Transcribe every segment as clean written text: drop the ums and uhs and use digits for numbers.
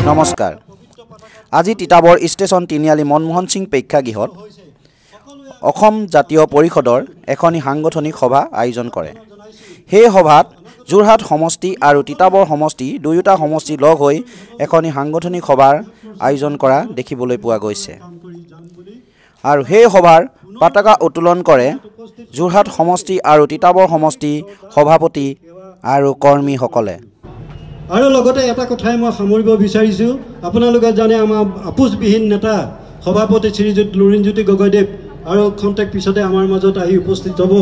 নমস্কাৰ। আজি তিতাবৰ ষ্টেচন তিনিআলি মনমোহন সিং প্ৰেক্ষাগৃহত অসম জাতীয় পৰিষদৰ এখনি সাংগঠনিক সভা আয়োজন কৰে। সেই সভাত যোৰহাট সমষ্টি আৰু তিতাবৰ সমষ্টি দুয়োটা সমষ্টি লগ হৈ এখনি সাংগঠনিক সভাৰ আয়োজন কৰা দেখিবলৈ পোৱা গৈছে। আৰু সেই সভাৰ পতাকা উত্তোলন কৰে যোৰহাট সমষ্টি আৰু তিতাবৰ সমষ্টি সভাপতি আৰু কৰ্মীসকলে। আৰু লগতে এটা কথাই মই সামৰিব বিচাৰিছোঁ, আপোনালোকে জানে আমাৰ আপোচবিহীন নেতা সভাপতি শ্ৰীযুত লুৰিণজ্যোতি গগৈদেৱ আৰু খন্তেক পিছতে আমাৰ মাজত আহি উপস্থিত হ'ব।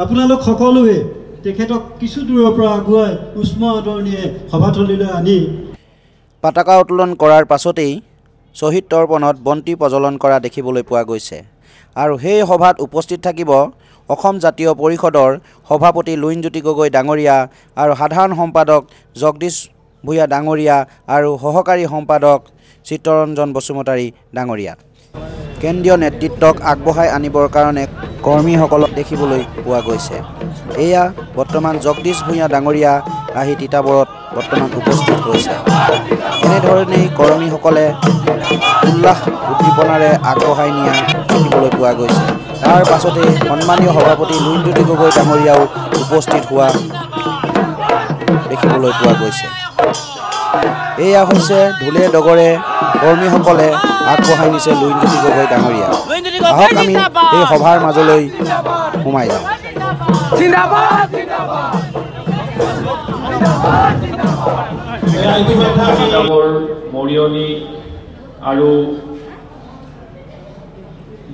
আপোনালোক সকলোৱে তেখেতক কিছু দূৰৰ পৰা আগুৱাই উষ্ম আদৰণিয়ে সভাথলীলৈ আনি পতাকা উত্তোলন কৰাৰ পাছতেই শ্বহীদ তৰ্পণত বন্তি প্ৰজ্বলন কৰা দেখিবলৈ পোৱা গৈছে। আৰু সেই সভাত উপস্থিত থাকিব অসম জাতীয় পৰিষদৰ সভাপতি লুৰিণজ্যোতি গগৈ ডাঙৰীয়া আৰু সাধাৰণ সম্পাদক জগদীশ ভূঞা ডাঙৰীয়া আৰু সহকাৰী সম্পাদক চিত্তৰঞ্জন বসুমতাৰী ডাঙৰীয়া। কেন্দ্ৰীয় নেতৃত্বক আগবঢ়াই আনিবৰ কাৰণে কৰ্মীসকলক দেখিবলৈ পোৱা গৈছে। এয়া বৰ্তমান জগদীশ ভূঞা ডাঙৰীয়া আহি তিতাবৰত বৰ্তমান উপস্থিত হৈছে। এনেধৰণেই কৰ্মীসকলে উল্লাস উদ্দীপনাৰে আগবঢ়াই নিয়া দেখিবলৈ পোৱা গৈছে। তাৰ পাছতে সন্মানীয় সভাপতি লুৰিণজ্যোতি গগৈ ডাঙৰীয়াও উপস্থিত হোৱা দেখিবলৈ পোৱা গৈছে। এয়া হৈছে ঢোলে ডগৰে কৰ্মীসকলে আগবঢ়াই নিছে লুৰিণজ্যোতি গগৈ ডাঙৰীয়া। আহক আমি এই সভাৰ মাজলৈ সোমাই যাওঁ। মৰিয়নি আৰু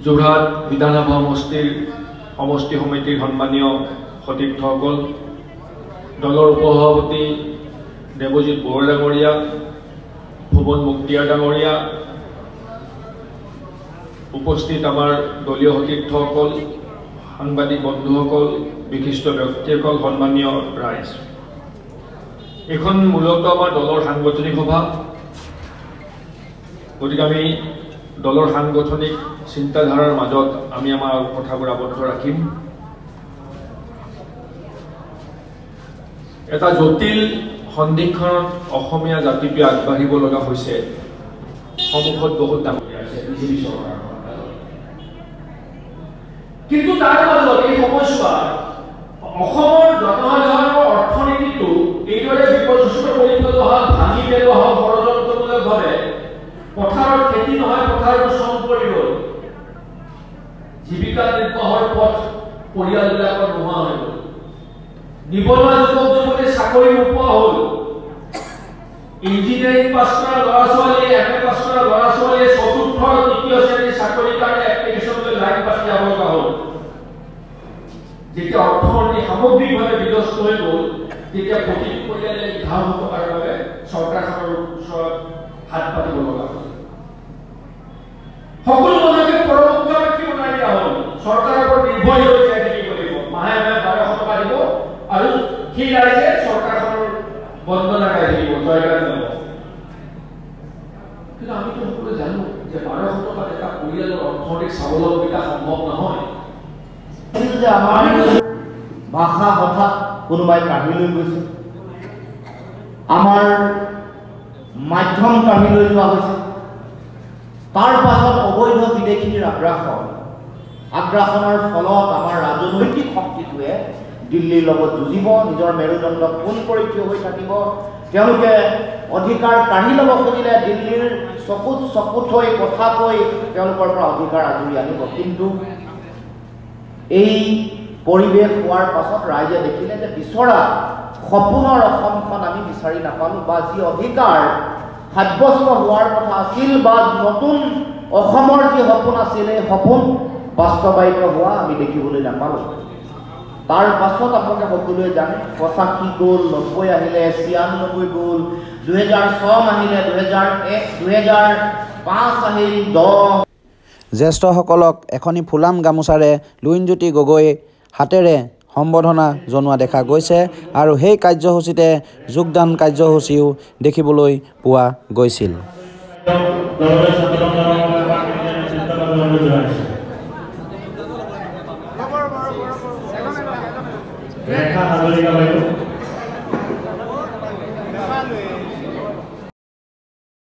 যোৰহাট বিধানসভা সমষ্টি সমিতিৰ সন্মানীয় সতীৰ্থসকল, দলৰ উপসভাপতি দেৱজিৎ বৰুৱা ডাঙৰীয়া, ভুৱন মুক্তিয়াৰ ডাঙৰীয়া, উপস্থিত আমাৰ দলীয় সতীৰ্থসকল, সাংবাদিক বন্ধুসকল, বিশিষ্ট ব্যক্তিসকল, সন্মানীয় ৰাইজ, এইখন মূলত আমাৰ দলৰ সাংগঠনিক সভা। গতিকে আমি দলৰ সাংগঠনিক চিন্তাধাৰাৰ মাজত আমি আমাৰ কথাবোৰ আবদ্ধ ৰাখিম। এটা জটিল সন্ধিক্ষণত অসমীয়া জাতিটোৱে আগবাঢ়িব লগা হৈছে। সন্মুখত বহুত ডাঙৰ আছে বিজেপি চৰকাৰ, কিন্তু তাৰ মাজত এই সময়ছোৱাত অসমৰ জনসাধাৰণৰ অৰ্থনীতিটো এইদৰে বিপৰ্যস্ত কৰি পেলোৱা হওক, ভাঙি পেলোৱা হওক, ষড়যন্ত্ৰমূলকভাৱে পথাৰৰ খেতি নহয়, পথাৰটো চন পৰি গ'ল, জীৱিকা নিৰ্বাহৰ পথ পৰিয়ালবিলাকৰ নোহোৱা হৈ গ'ল, নিবনুৱা যুৱক যুৱতীয়ে চাকৰি নোপোৱা হ'ল, ইঞ্জিনিয়াৰিং পাছ কৰা ল'ৰা ছোৱালীয়ে, এম.এ. পাছ কৰা ল'ৰা ছোৱালীয়ে চতুৰ্থ তৃতীয় শ্ৰেণীৰ চাকৰিৰ কাৰণে এপ্লিকেশ্যন লৈ লাইন পাতি যাব লগা হ'ল। যেতিয়া অৰ্থনীতি সামগ্ৰিকভাৱে বিধ্বস্ত হৈ গ'ল, তেতিয়া প্ৰতিটো পৰিয়ালে ঘাঁহ টকাৰ বাবে চৰকাৰখনৰ ওচৰত হাত পাতিব লগা হ'ল। সকলো মানুহকে পৰমুক্ত ব্যক্তি বনাই দিয়া হ'ল। চৰকাৰৰ ওপৰত নিৰ্ভৰ হৈ জীয়াই থাকিব লাগিব, মাহে মাহে 1200 টকা দিব আৰু সেই ৰাইজে চৰকাৰখনৰ বন্দনা গাই থাকিব, জয়গান গাব। কিন্তু আমিতো সকলোৱে জানো যে 1200 টকাত এটা পৰিয়ালৰ অৰ্থনৈতিক স্বাৱলম্বিতা সম্ভৱ নহয়। যে আমাৰ ভাষা কথা কোনোবাই কাঢ়ি লৈ গৈছে, আমাৰ মাধ্যম কাঢ়ি লৈ যোৱা হৈছে, তাৰ পাছত অবৈধ বিদেশীৰ আগ্ৰাসনৰ ফলত আমাৰ ৰাজনৈতিক শক্তিটোৱে দিল্লীৰ লগত যুঁজিব, নিজৰ মেৰুদণ্ডক পোন কৰি থিয় হৈ থাকিব। তেওঁলোকে অধিকাৰ কাঢ়ি ল'ব খুজিলে দিল্লীৰ চকুত হৈ কথা কৈ তেওঁলোকৰ পৰা অধিকাৰ আজৰি আনিব। কিন্তু এই পৰিৱেশ হোৱাৰ পাছত ৰাইজে দেখিলে যে বিচৰা সপোনৰ অসমখন আমি বিচাৰি নাপালোঁ, বা যি অধিকাৰ সাব্যস্ত হোৱাৰ কথা আছিল বা নতুন অসমৰ যি সপোন আছিল, এই সপোন বাস্তৱায়িত হোৱা আমি দেখিবলৈ নাপালোঁ। তাৰ পাছত আপোনালোকে সকলোৱে জানে 85 গ'ল, 90 আহিলে, 96 গ'ল, 2006 আহিলে, 2001, 2005 আহিল, 10। জ্যেষ্ঠসকলক এখনি ফুলাম গামোচাৰে লুৰিণজ্যোতি গগৈ হাতেৰে সম্বৰ্ধনা জনোৱা দেখা গৈছে। আৰু সেই কাৰ্যসূচীতে যোগদান কাৰ্যসূচীও দেখিবলৈ পোৱা গৈছিল। ৰেখা হাজৰিকা বাইদেউ